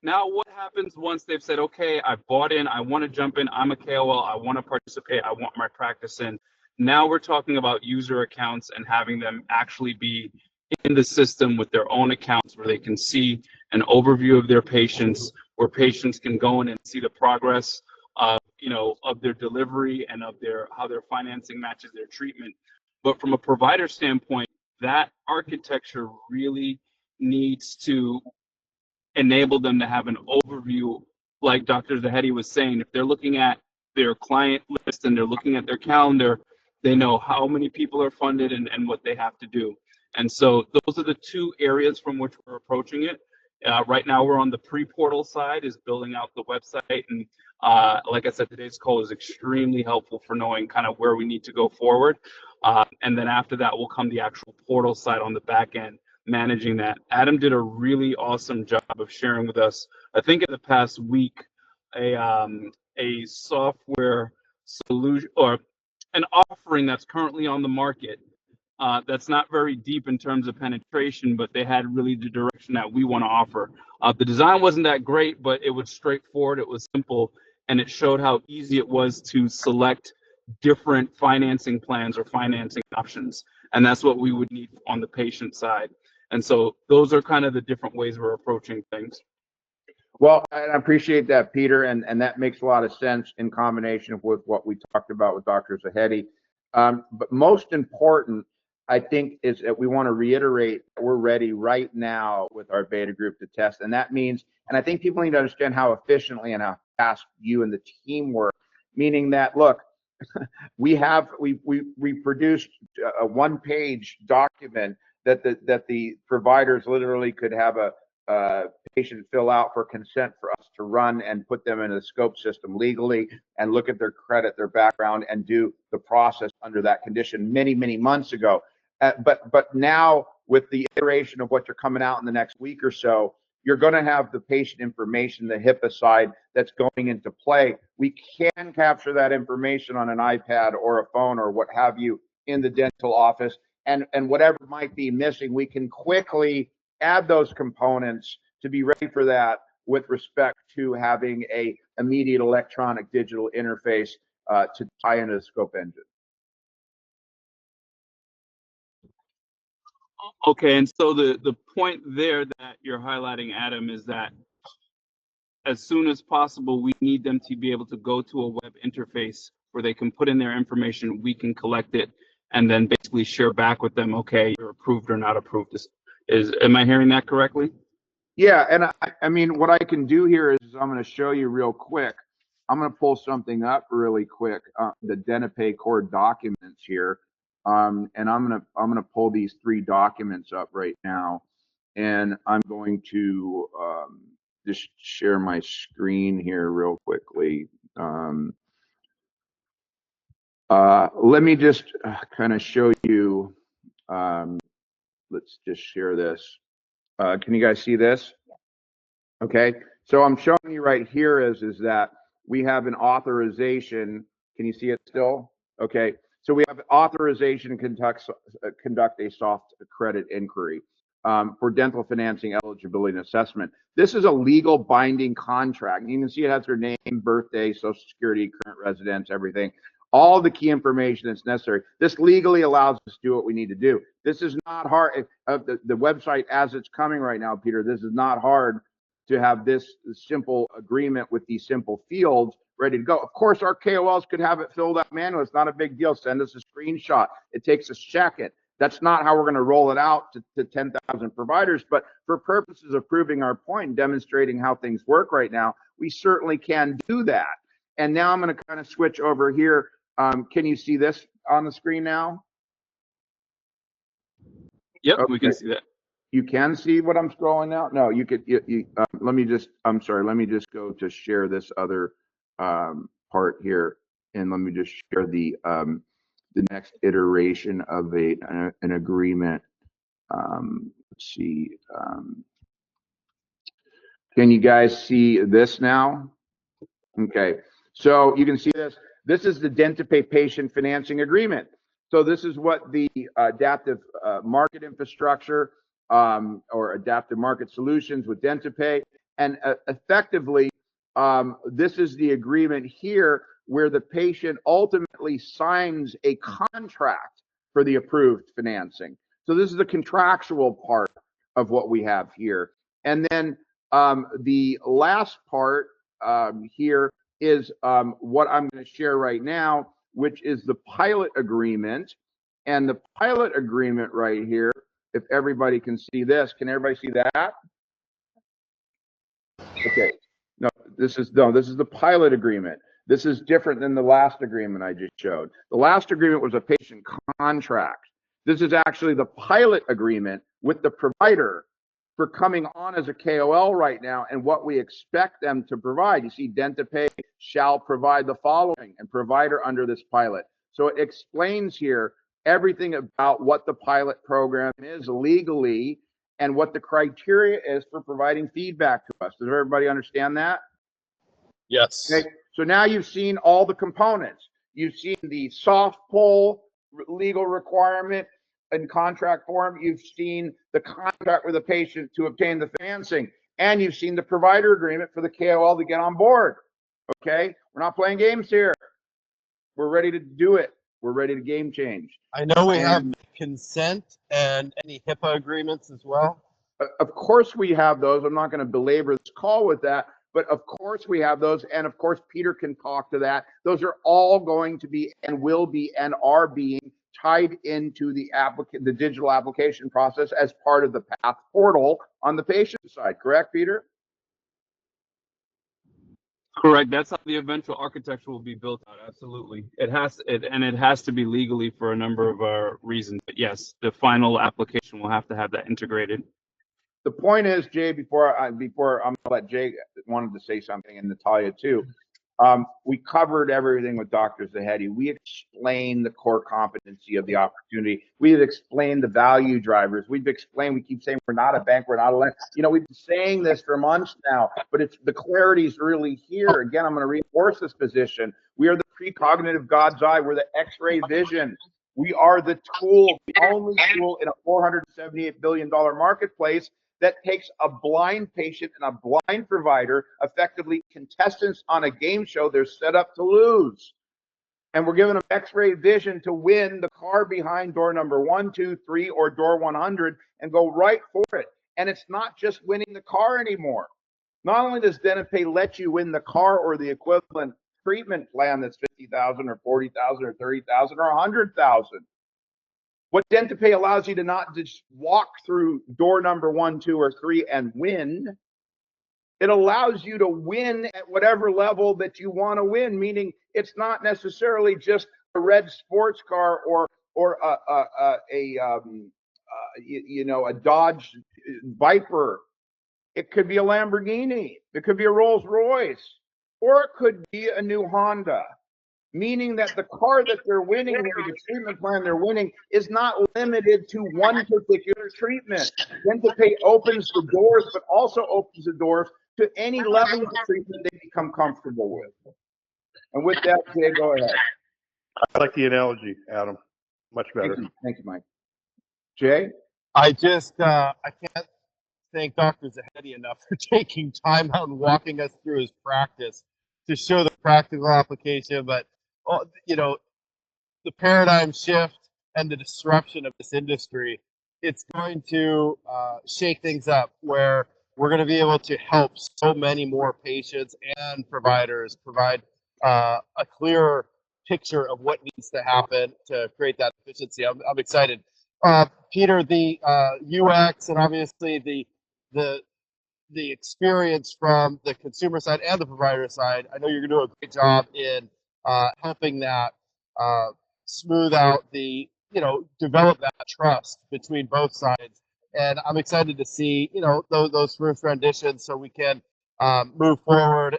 Now, what happens once they've said, okay, I bought in, I want to jump in, I'm a KOL, I want to participate, I want my practice in. Now we're talking about user accounts and having them actually be in the system with their own accounts where they can see an overview of their patients, where patients can go in and see the progress of their delivery and of how their financing matches their treatment. But from a provider standpoint, that architecture really needs to enable them to have an overview, like Dr. Zahedi was saying. If they're looking at their client list and they're looking at their calendar, they know how many people are funded and what they have to do. And so those are the 2 areas from which we're approaching it. Right now, we're on the pre-portal side, is building out the website. And like I said, today's call is extremely helpful for knowing kind of where we need to go forward. And then after that will come the actual portal side on the back end, managing that. Adam did a really awesome job of sharing with us, I think in the past week, a software solution or an offering that's currently on the market that's not very deep in terms of penetration, but they had really the direction that we want to offer. The design wasn't that great, but it was straightforward, it was simple, and it showed how easy it was to select different financing plans or financing options. And that's what we would need on the patient side. And so those are kind of the different ways we're approaching things. Well, I appreciate that, Peter, and that makes a lot of sense in combination with what we talked about with Dr. Zahedi. But most important, I think, is that we want to reiterate that we're ready right now with our beta group to test. And that means, and I think people need to understand how efficiently and how fast you and the team work, meaning that, look, we produced a 1-page document that the providers literally could have a patient fill out for consent for us to run and put them in the scope system legally and look at their credit, their background, and do the process under that condition many months ago. But now with the iteration of what you're coming out in the next week or so, you're going to have the patient information, the HIPAA side that's going into play. We can capture that information on an iPad or a phone or what have you in the dental office, and whatever might be missing, we can quickly add those components to be ready for that with respect to having a immediate electronic digital interface to tie into the scope engine. Okay, and so the point there that you're highlighting, Adam, is that as soon as possible, we need them to be able to go to a web interface where they can put in their information, we can collect it, and then basically share back with them, okay, you're approved or not approved. Am I hearing that correctly? Yeah, and I mean, what I can do here is I'm going to show you real quick. I'm going to pull something up really quick, the DentiPay core documents here, and I'm going to pull these 3 documents up right now, and I'm going to just share my screen here real quickly. Let me just kind of show you. Let's just share this. Can you guys see this? Okay, so I'm showing you right here is that we have an authorization. Can you see it still? Okay, so we have authorization to conduct a soft credit inquiry for dental financing eligibility and assessment. This is a legal binding contract. You can see it has their name, birthday, social security, current residence, everything. All the key information that's necessary. This legally allows us to do what we need to do. This is not hard. The website as it's coming right now, Peter, this is not hard to have this simple agreement with these simple fields ready to go. Of course, our KOLs could have it filled out manually. It's not a big deal. Send us a screenshot. It takes a second. That's not how we're going to roll it out to 10,000 providers. But for purposes of proving our point and demonstrating how things work right now, we certainly can do that. And now I'm going to kind of switch over here. Can you see this on the screen now? Yep, Okay. we can see that. You can see what I'm scrolling now? No, you could, let me just, I'm sorry, let me just go to share this other part here. And let me just share the next iteration of an agreement. Let's see. Can you guys see this now? Okay, so you can see this. This is the DentiPay patient financing agreement. So this is what the adaptive market infrastructure or adaptive market solutions with DentiPay, and effectively, this is the agreement here where the patient ultimately signs a contract for the approved financing. So this is the contractual part of what we have here. And then the last part here is what I'm going to share right now, which is the pilot agreement. And the pilot agreement right here, if everybody can see this, can everybody see that? Okay. No, this is the pilot agreement. This is different than the last agreement I just showed. The last agreement was a patient contract. This is actually the pilot agreement with the provider for coming on as a KOL right now and what we expect them to provide. You see, DentiPay shall provide the following and provider under this pilot. So it explains here everything about what the pilot program is legally and what the criteria is for providing feedback to us. Does everybody understand that? Yes. Okay. So now you've seen all the components. You've seen the soft pull legal requirement in contract form. You've seen the contract with the patient to obtain the financing, and you've seen the provider agreement for the KOL to get on board. Okay, we're not playing games here. We're ready to do it. We're ready to game change. I know we have consent and any HIPAA agreements as well. Of course we have those. I'm not going to belabor this call with that, but of course we have those, and of course Peter can talk to that. Those are all going to be and will be and are being tied into the digital application process as part of the Path portal on the patient side. Correct, Peter? Correct. That's how the eventual architecture will be built out. Absolutely. It has to be legally for a number of reasons. But yes, the final application will have to have that integrated. The point is, Jay, before I'm gonna let Jay wanted to say something, and Natalia too. We covered everything with Dr. Zahedi. We explained the core competency of the opportunity. We have explained the value drivers. We've explained, we keep saying we're not a bank, we're not a lender. You know, we've been saying this for months now, but the clarity is really here. Again, I'm going to reinforce this position. We are the precognitive God's eye. We're the X-ray vision. We are the tool, the only tool in a $478 billion marketplace that takes a blind patient and a blind provider, effectively contestants on a game show they're set up to lose. And we're giving them X-ray vision to win the car behind door number 1, 2, 3, or door 100 and go right for it. And it's not just winning the car anymore. Not only does DentiPay let you win the car or the equivalent treatment plan that's $50,000 or $40,000 or $30,000 or $100,000. What DentiPay allows you to not just walk through door number 1, 2, or 3 and win. It allows you to win at whatever level that you want to win, meaning it's not necessarily just a red sports car or a Dodge Viper. It could be a Lamborghini. It could be a Rolls Royce, or it could be a new Honda. Meaning that the car that they're winning here, the treatment plan they're winning, is not limited to one particular treatment. DentiPay opens the doors, but also opens the doors to any level of treatment they become comfortable with. And with that, Jay, go ahead. I like the analogy, Adam. Much better. Thank you, Mike. Jay? I can't thank Dr. Zahedi enough for taking time out and walking us through his practice to show the practical application. But you know, the paradigm shift and the disruption of this industry, it's going to shake things up where we're going to be able to help so many more patients and providers provide a clearer picture of what needs to happen to create that efficiency. I'm excited. Peter, the UX and obviously the experience from the consumer side and the provider side, I know you're going to do a great job in helping that smooth out develop that trust between both sides. And I'm excited to see, those first renditions so we can move forward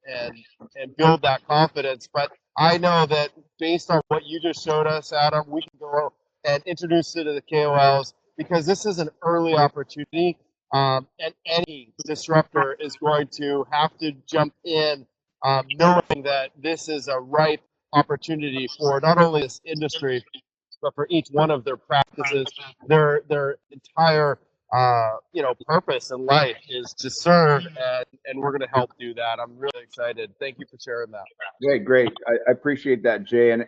and build that confidence. But I know that based on what you just showed us, Adam, we can go and introduce it to the KOLs because this is an early opportunity. And any disruptor is going to have to jump in, knowing that this is a ripe opportunity for not only this industry, but for each one of their practices. Their entire purpose in life is to serve, and we're going to help do that. I'm really excited. Thank you for sharing that. Great. I appreciate that, Jay, and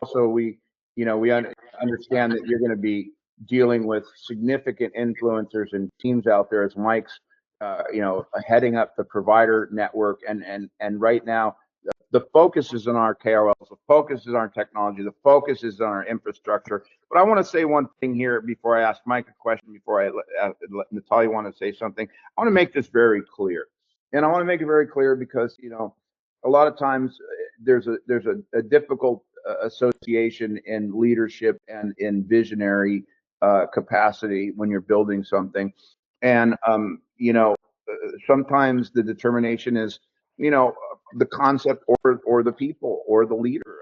also we understand that you're going to be dealing with significant influencers and teams out there as Mike's heading up the provider network, and right now the focus is on our KOLs, the focus is on our technology, the focus is on our infrastructure. But I want to say one thing here before I ask Mike a question, before I let Natalia want to say something. I want to make this very clear, and I want to make it very clear because a lot of times there's a difficult association in leadership and in visionary capacity when you're building something, and sometimes the determination is the concept or the people or the leader.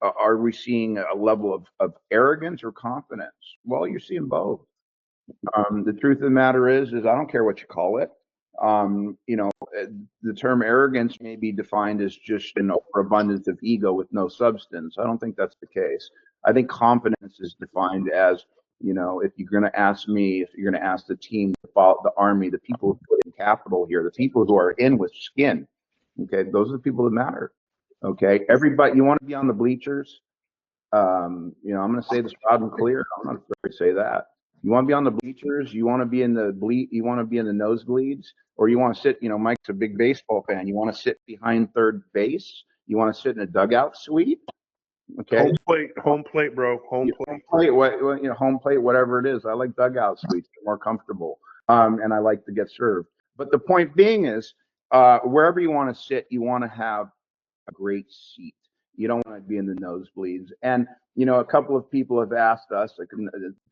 Are we seeing a level of arrogance or confidence? Well, you're seeing both. The truth of the matter is I don't care what you call it. The term arrogance may be defined as just an overabundance of ego with no substance. I don't think that's the case. I think confidence is defined as, if you're going to ask me, if you're going to ask the team, the army, the people who put in capital here, the people who are in with skin, okay, those are the people that matter. Okay, everybody, you want to be on the bleachers. I'm going to say this loud and clear. I'm not afraid to say that. You want to be on the bleachers? You want to be in the You want to be in the nosebleeds, or you want to sit? Mike's a big baseball fan. You want to sit behind third base? You want to sit in a dugout suite? Okay. Home plate, bro. Home plate. Home plate, whatever it is. I like dugout suites. They're more comfortable, and I like to get served. But the point being is, wherever you want to sit, you want to have a great seat. You don't want to be in the nosebleeds. And a couple of people have asked us,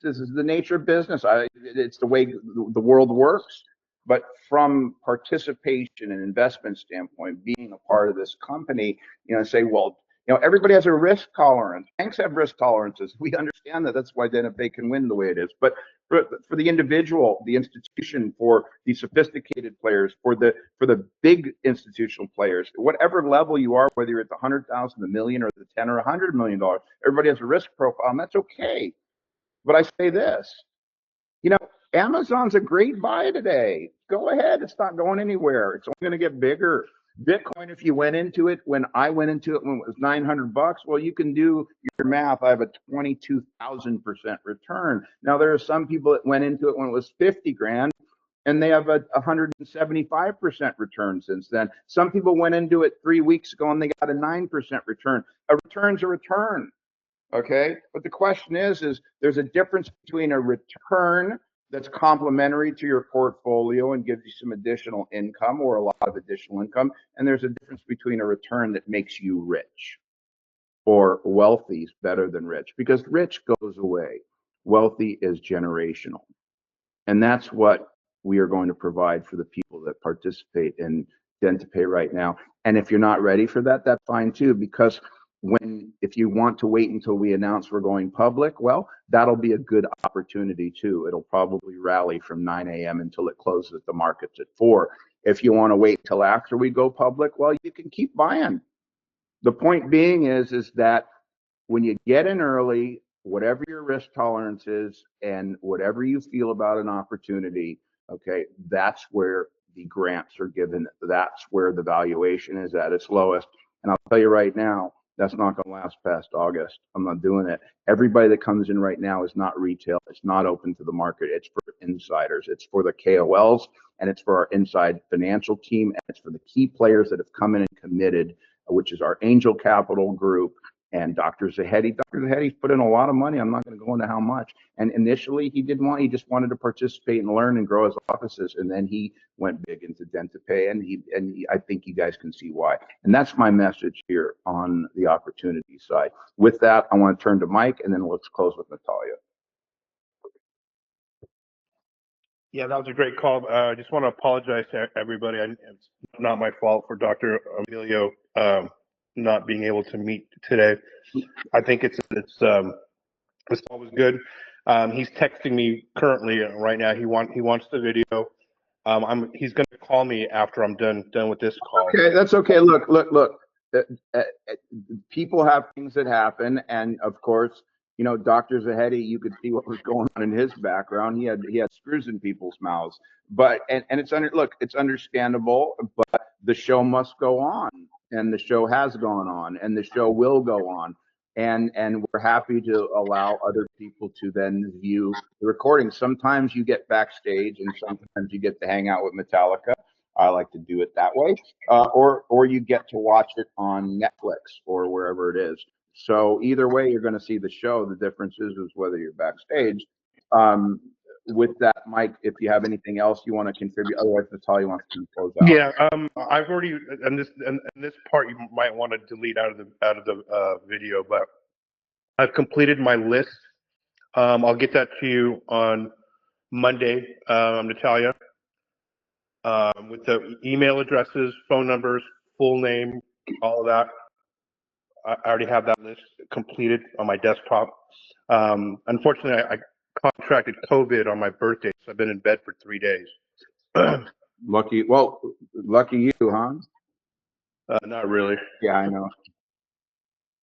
this is the nature of business. It's the way the world works. But from participation and investment standpoint, being a part of this company, say, well, everybody has a risk tolerance. Banks have risk tolerances. We understand that. That's why DentiPay can win the way it is. But for the individual, the institution, for the sophisticated players, for the big institutional players, whatever level you are, whether you're at the 100,000, the million, or the 10 or $100 million, everybody has a risk profile, and that's okay. But I say this, Amazon's a great buy today. Go ahead. It's not going anywhere. It's only going to get bigger. Bitcoin, if you went into it when I went into it when it was $900, well, you can do your math. I have a 22,000% return. Now, there are some people that went into it when it was 50 grand, and they have a 175% return since then. Some people went into it 3 weeks ago and they got a 9% return. A return's a return. Okay. But the question is there's a difference between a return that's complementary to your portfolio and gives you some additional income or a lot of additional income. And there's a difference between a return that makes you rich, or wealthy is better than rich, because rich goes away. Wealthy is generational. And that's what we are going to provide for the people that participate in DentiPay right now. And if you're not ready for that, that's fine too, because if you want to wait until we announce we're going public, well, that'll be a good opportunity too. It'll probably rally from 9 a.m. until it closes at the markets at 4. If you want to wait till after we go public, well, you can keep buying. The point being is that when you get in early, whatever your risk tolerance is and whatever you feel about an opportunity, okay, that's where the grants are given. That's where the valuation is at its lowest. And I'll tell you right now, that's not going to last past August. I'm not doing it. Everybody that comes in right now is not retail. It's not open to the market. It's for insiders. It's for the KOLs, and it's for our inside financial team, and it's for the key players that have come in and committed which is our angel capital group, and Dr. Zahedi. Dr. Zahedi's put in a lot of money. I'm not going to go into how much. And initially, he just wanted to participate and learn and grow his offices. And then he went big into DentiPay, and I think you guys can see why. And that's my message here on the opportunity side. With that, I want to turn to Mike, and then let's close with Natalia. Yeah, that was a great call. I just want to apologize to everybody. It's not my fault for Dr. Emilio not being able to meet today. I think it's always good. He's texting me currently right now. He wants the video. He's going to call me after I'm done with this call. Okay, that's okay. Look. People have things that happen, and of course, you know, Dr. Zahedi, you could see what was going on in his background. He had screws in people's mouths, but and it's it's understandable, but the show must go on, and the show has gone on, and the show will go on, and we're happy to allow other people to then view the recording. Sometimes you get backstage, and sometimes you get to hang out with Metallica. I like to do it that way, or you get to watch it on Netflix or wherever it is. So either way, you're going to see the show. The difference is whether you're backstage. With that, Mike, if you have anything else you want to contribute, otherwise Natalia wants to close out. Yeah, I've already, and this part you might want to delete out of the video, but I've completed my list. I'll get that to you on Monday, Natalia, with the email addresses, phone numbers, full name, all of that. I already have that list completed on my desktop. Unfortunately, I contracted COVID on my birthday, so I've been in bed for 3 days. Lucky you, huh? Not really. Yeah, I know.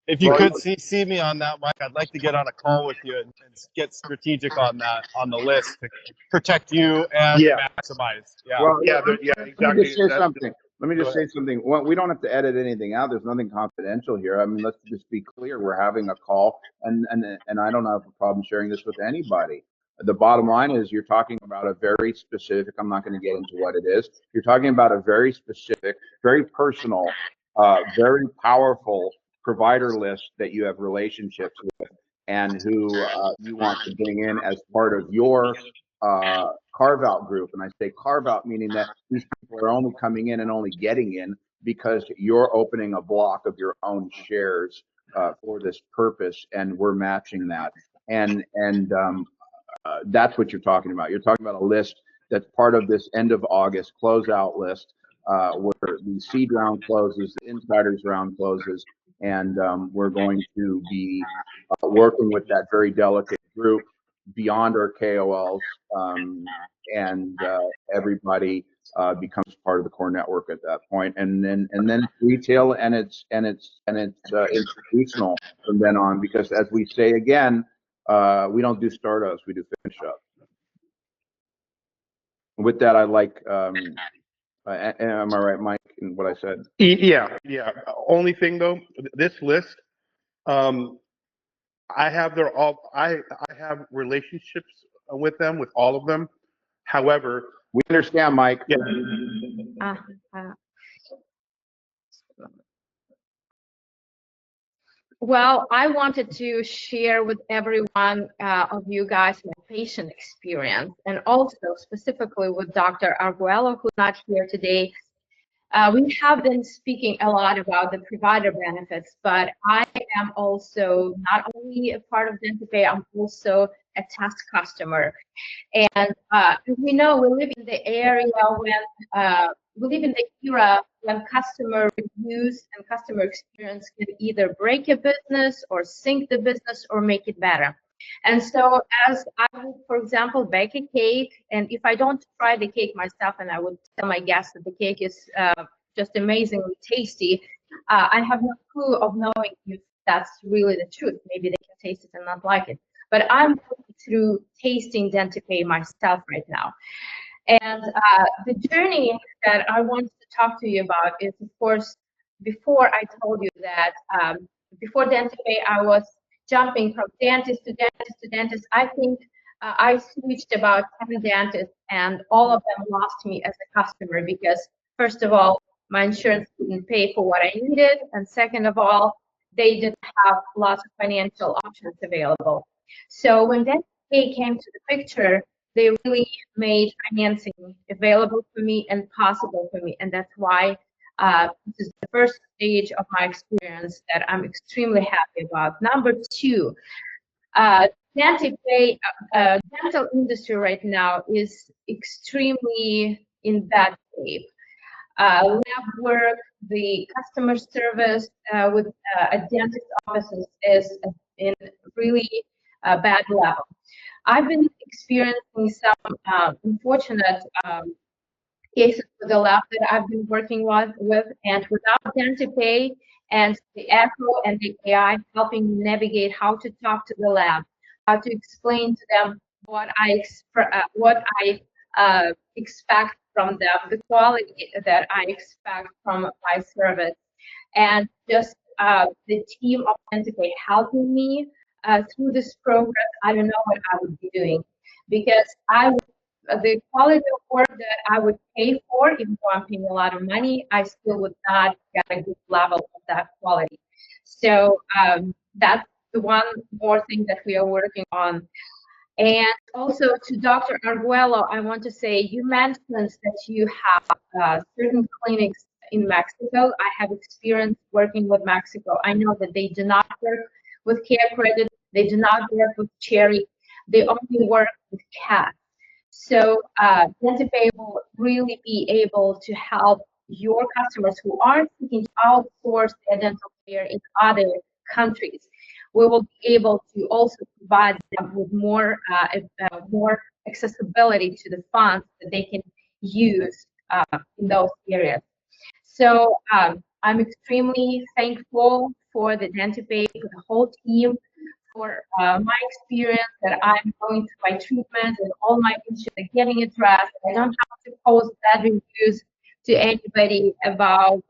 If you could see me on that, Mike, I'd like to get on a call with you and get strategic on that, on the list to protect you and maximize. Yeah. Well, exactly. Let me just say something. Let me just say something. Well, we don't have to edit anything out. There's nothing confidential here. I mean, let's just be clear. We're having a call, and I don't have a problem sharing this with anybody. The bottom line is you're talking about a very specific, I'm not going to get into what it is. You're talking about a very specific, very personal, very powerful provider list that you have relationships with and who you want to bring in as part of your carve-out group. And I say carve-out meaning that these people are only coming in and only getting in because you're opening a block of your own shares for this purpose, and we're matching that. And that's what you're talking about. You're talking about a list that's part of this end of August closeout list, where the seed round closes, the insiders round closes, and we're going to be working with that very delicate group beyond our KOLs, and everybody becomes part of the core network at that point. And then it's retail and it's institutional from then on, because as we say again, we don't do startups, we do finish up. With that, I like, am I right, Mike, in what I said? Yeah. Only thing though, this list, I have I have relationships with them, with all of them. However, We understand, Mike. yeah. Well, I wanted to share with everyone of you guys my patient experience, and also specifically with Dr. Arguello, who's not here today. We have been speaking a lot about the provider benefits, but I am also not only a part of DentiPay, I'm also a test customer. And we know we live in the area when we live in the era when customer reviews and customer experience can either break a business or sink the business or make it better. And so as I would, for example, bake a cake, and if I don't try the cake myself, and I would tell my guests that the cake is just amazingly tasty, I have no clue of knowing if that's really the truth. Maybe they can taste it and not like it. But I'm going through tasting DentiPay myself right now. And the journey that I wanted to talk to you about is, of course, before I told you that before DentiPay, I was jumping from dentist to dentist to dentist. I think I switched about 10 dentists, and all of them lost me as a customer because, first of all, My insurance didn't pay for what I needed. And second of all, they didn't have lots of financial options available. So when DentiPay came to the picture, they really made financing available for me and possible for me. And that's why this is the first stage of my experience that I'm extremely happy about. Number two, DentiPay, dental industry right now is extremely in bad shape. Lab work, the customer service with a dentist offices is in really bad level. I've been experiencing some unfortunate cases with the lab that I've been working with, and without DentiPay and the Echo and the AI helping me navigate how to talk to the lab, how to explain to them what I expect from them, the quality that I expect from my service, and just the team of DentiPay helping me through this progress, I don't know what I would be doing, because the quality of work that I would pay for, even though I'm paying a lot of money, I still would not get a good level of that quality. So that's the one more thing that we are working on. And also to Dr. Arguello, I want to say, you mentioned that you have certain clinics in Mexico. I have experience working with Mexico. I know that they do not work with Care Credit. They do not work with Cherry. They only work with CAT. So DentiPay will really be able to help your customers who are seeking to outsource their dental care in other countries. We will be able to also provide them with more accessibility to the funds that they can use in those areas. So I'm extremely thankful for the DentiPay, for the whole team, for my experience that I'm going through my treatment and all my issues are getting addressed. I don't have to post bad reviews to anybody about,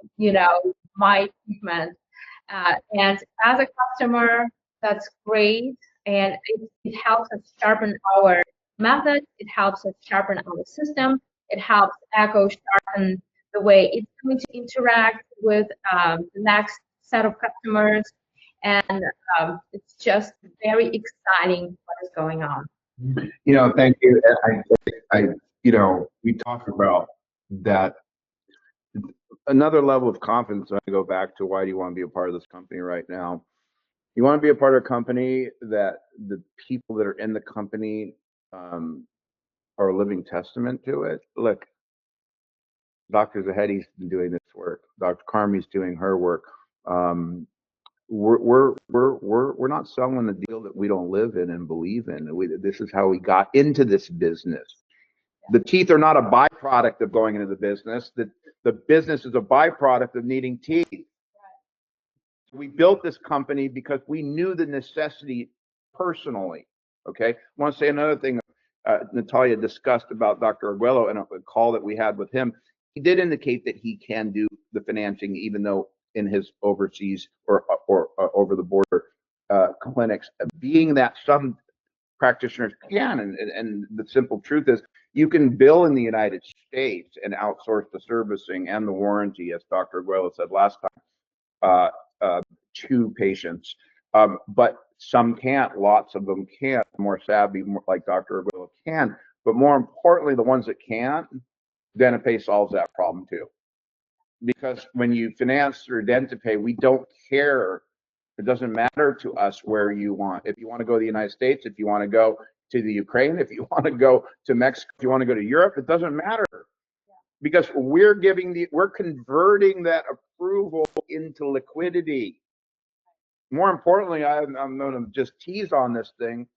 my treatment. And as a customer, that's great. And it helps us sharpen our method. It helps us sharpen our system. It helps Echo sharpen the way it's going to interact with the next set of customers. And it's just very exciting what is going on. Thank you. We talked about that. Another level of confidence, I go back to why do you want to be a part of this company right now? You want to be a part of a company that the people that are in the company are a living testament to it. Look, Dr. Zahedi's been doing this work. Dr. Carmi's doing her work. We're not selling the deal that we don't live in and believe in. This is how we got into this business. The teeth are not a byproduct of going into the business. The business is a byproduct of needing teeth. We built this company because we knew the necessity personally. Okay. I want to say another thing. Natalia discussed about Dr. Arguello and a call that we had with him. He did indicate that he can do the financing, even though in his overseas or over the border clinics, being that some practitioners can, and the simple truth is you can bill in the United States and outsource the servicing and the warranty, as Dr. Arguello said last time, to patients, but some can't. Lots of them can't. More savvy, like Dr. Arguello can, but more importantly, the ones that can't, DentiPay solves that problem too. Because when you finance through DentiPay, we don't care. It doesn't matter to us where you want. If you want to go to the United States, if you want to go to the Ukraine, if you want to go to Mexico, if you want to go to Europe, it doesn't matter. Because we're converting that approval into liquidity. More importantly, I'm going to just tease on this thing.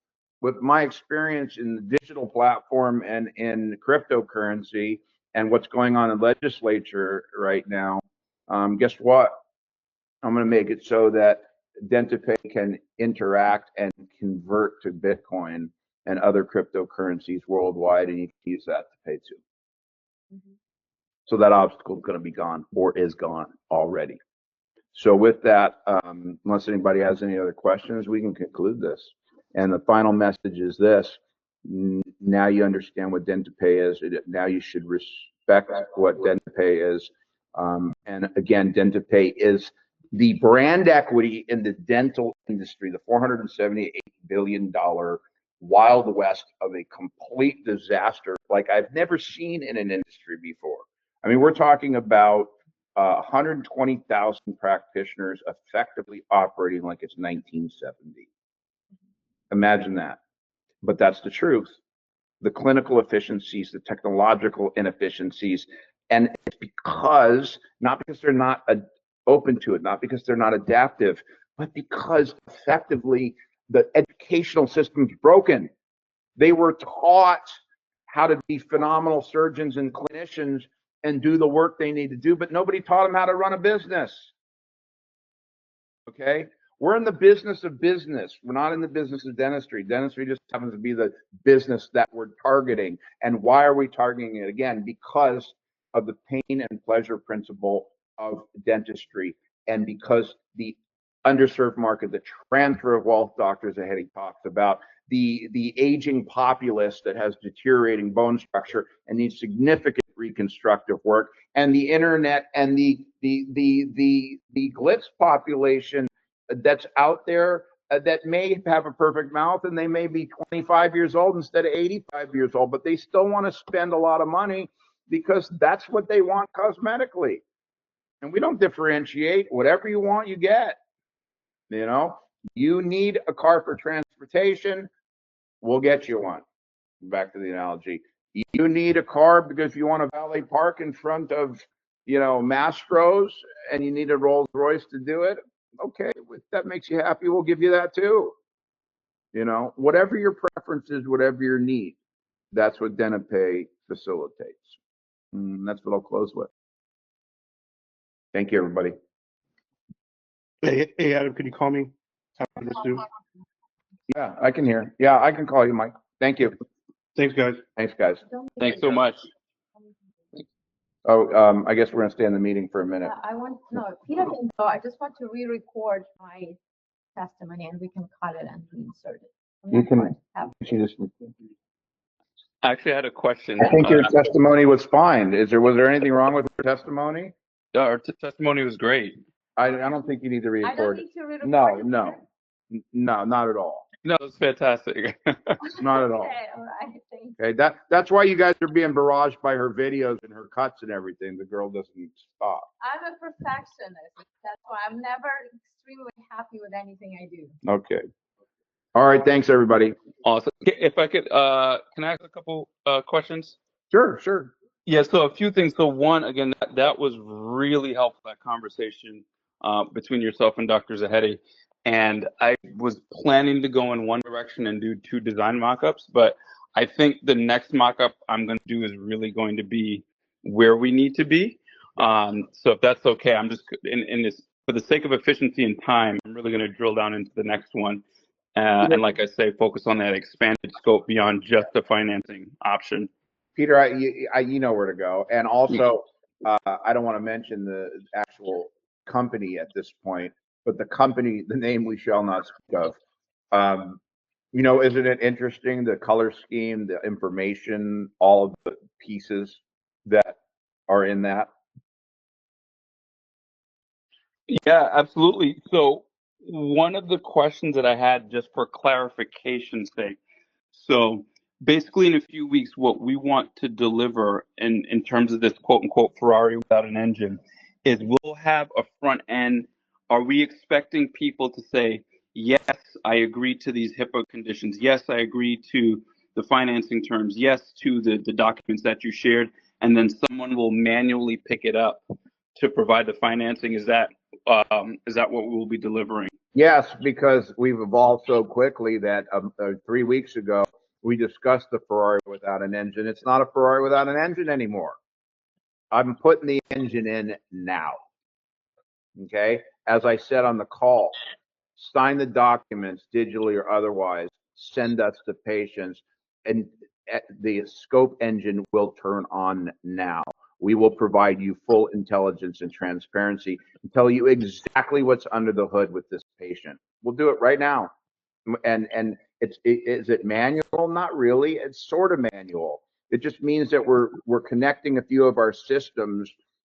With my experience in the digital platform and in cryptocurrency and what's going on in legislature right now, guess what? I'm going to make it so that DentiPay can interact and convert to Bitcoin and other cryptocurrencies worldwide, and you can use that to pay too. Mm-hmm. So that obstacle is going to be gone, or is gone already. So with that, unless anybody has any other questions, we can conclude this. And the final message is this: now you understand what DentiPay is. Now you should respect what DentiPay is. And again, DentiPay is the brand equity in the dental industry, the $478 billion wild west of a complete disaster like I've never seen in an industry before. I mean, we're talking about 120,000 practitioners effectively operating like it's 1970. Imagine that. But that's the truth. The clinical efficiencies, the technological inefficiencies, and it's not because they're not open to it, not because they're not adaptive, but because effectively the educational system's broken. They were taught how to be phenomenal surgeons and clinicians and do the work they need to do, but nobody taught them how to run a business. Okay? We're in the business of business. We're not in the business of dentistry. Dentistry just happens to be the business that we're targeting. And why are we targeting it? Again, because of the pain and pleasure principle of dentistry, and because the underserved market, the transfer of wealth doctors that he talks about, the aging populace that has deteriorating bone structure and needs significant reconstructive work, and the internet and the glitz population that's out there that may have a perfect mouth and they may be 25 years old instead of 85 years old, but they still want to spend a lot of money because that's what they want cosmetically. And we don't differentiate. Whatever you want, you get. You know, you need a car for transportation, we'll get you one. Back to the analogy. You need a car because you want to valet park in front of, Mastro's, and you need a Rolls Royce to do it. Okay, if that makes you happy, we'll give you that too. Whatever your preference is, whatever your need, that's what DentiPay facilitates. And that's what I'll close with. Thank you, everybody. Hey, Adam, can you call me after this too? Yeah, I can hear. Yeah, I can call you, Mike. Thank you. Thanks, guys. Thanks, guys. Thanks so much. Oh, I guess we're gonna stay in the meeting for a minute. Peter can go. I just want to re-record my testimony and we can cut it and reinsert it. You can. Actually, I had a question. I think your testimony was fine. Was there anything wrong with your testimony? Our testimony was great. I don't think you need to re-record. I don't need to re-record it. No, not at all. No, it was fantastic. Not at all. Okay, all right, thanks. Okay, that's why you guys are being barraged by her videos and her cuts and everything. The girl doesn't stop. I'm a perfectionist. That's why I'm never extremely happy with anything I do. Okay. All right. Thanks, everybody. Awesome. If I could, can I ask a couple questions? Sure. Yeah, so a few things. So one, again, that was really helpful, that conversation between yourself and Dr. Zahedi. And I was planning to go in one direction and do 2 design mock-ups, but I think the next mock-up I'm going to do is really going to be where we need to be. So if that's okay, I'm just in this, for the sake of efficiency and time, I'm really going to drill down into the next one. And like I say, focus on that expanded scope beyond just the financing option. Peter, you know where to go. And also, I don't want to mention the actual company at this point, but the name we shall not speak of. Isn't it interesting, the color scheme, the information, all of the pieces that are in that? Yeah, absolutely. So one of the questions that I had, just for clarification's sake, so basically in a few weeks, what we want to deliver in terms of this quote unquote Ferrari without an engine is we'll have a front end. Are we expecting people to say, yes, I agree to these HIPAA conditions. Yes, I agree to the financing terms. Yes, to the documents that you shared. And then someone will manually pick it up to provide the financing. Is that what we will be delivering? Yes, because we've evolved so quickly that 3 weeks ago, we discussed the Ferrari without an engine. It's not a Ferrari without an engine anymore. I'm putting the engine in now. Okay? As I said on the call, sign the documents digitally or otherwise, send us the patients, and the scope engine will turn on now. We will provide you full intelligence and transparency and tell you exactly what's under the hood with this patient. We'll do it right now. And is it manual? Not really. It's sort of manual. It just means that we're connecting a few of our systems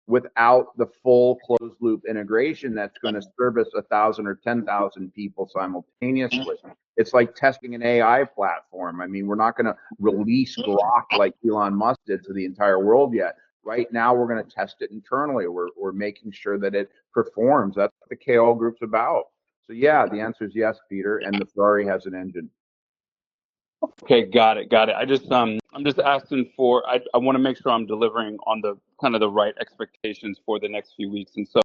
without the full closed loop integration that's going to service 1,000 or 10,000 people simultaneously. It's like testing an AI platform. I mean, we're not going to release Grok like Elon Musk did to the entire world yet. Right now, we're going to test it internally. We're making sure that it performs. That's what the KOL group's about. So yeah, the answer is yes, Peter, and the Ferrari has an engine. Okay, got it. I'm just asking for, I want to make sure I'm delivering on the kind of the right expectations for the next few weeks. And so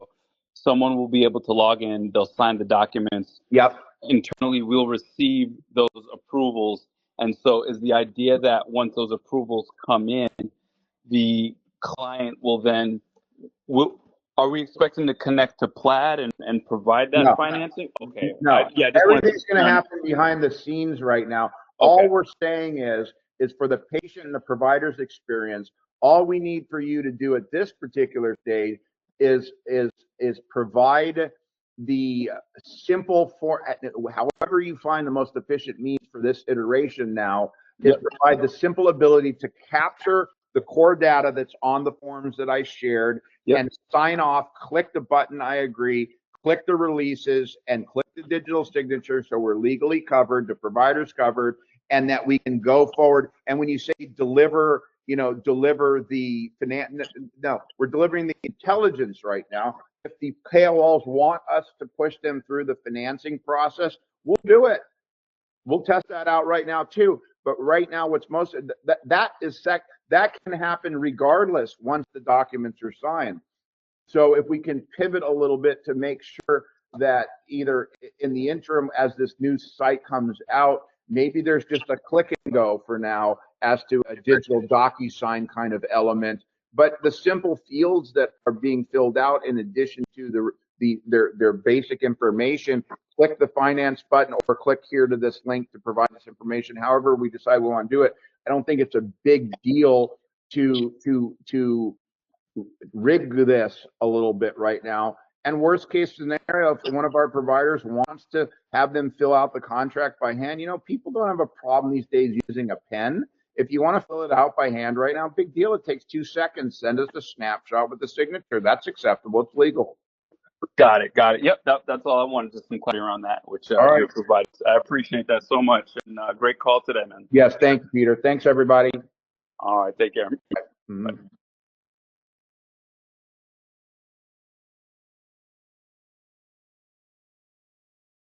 someone will be able to log in, they'll sign the documents. Yep. Internally, we'll receive those approvals. And so is the idea that once those approvals come in, the client will then, are we expecting to connect to Plaid and provide that No. financing? Okay. No. Yeah, just Everything's going to happen behind the scenes right now. All we're saying is for the patient and the provider's experience, all we need for you to do at this particular stage is provide the simple however you find the most efficient means for this iteration now, is provide the simple ability to capture the core data that's on the forms that I shared and sign off, click the button, I agree, click the releases, and click the digital signature so we're legally covered, the provider's covered, and that we can go forward. And when you say deliver, deliver the finance, no, we're delivering the intelligence right now. If the KOLs want us to push them through the financing process, we'll do it. We'll test that out right now too. But right now, what's most that can happen regardless once the documents are signed. So if we can pivot a little bit to make sure that either in the interim, as this new site comes out, maybe there's just a click and go for now as to a digital DocuSign kind of element. But the simple fields that are being filled out, in addition to their basic information, click the finance button or click here to this link to provide this information. However we decide we want to do it, I don't think it's a big deal to rig this a little bit right now. And worst case scenario, if one of our providers wants to have them fill out the contract by hand, people don't have a problem these days using a pen. If you want to fill it out by hand right now, big deal. It takes 2 seconds. Send us a snapshot with the signature. That's acceptable. It's legal. Got it. Yep, that's all I wanted, just some clarity around that, which you provided. I appreciate that so much, and great call today, man. Yes, thank you, Peter. Thanks, everybody. All right, take care. Mm-hmm.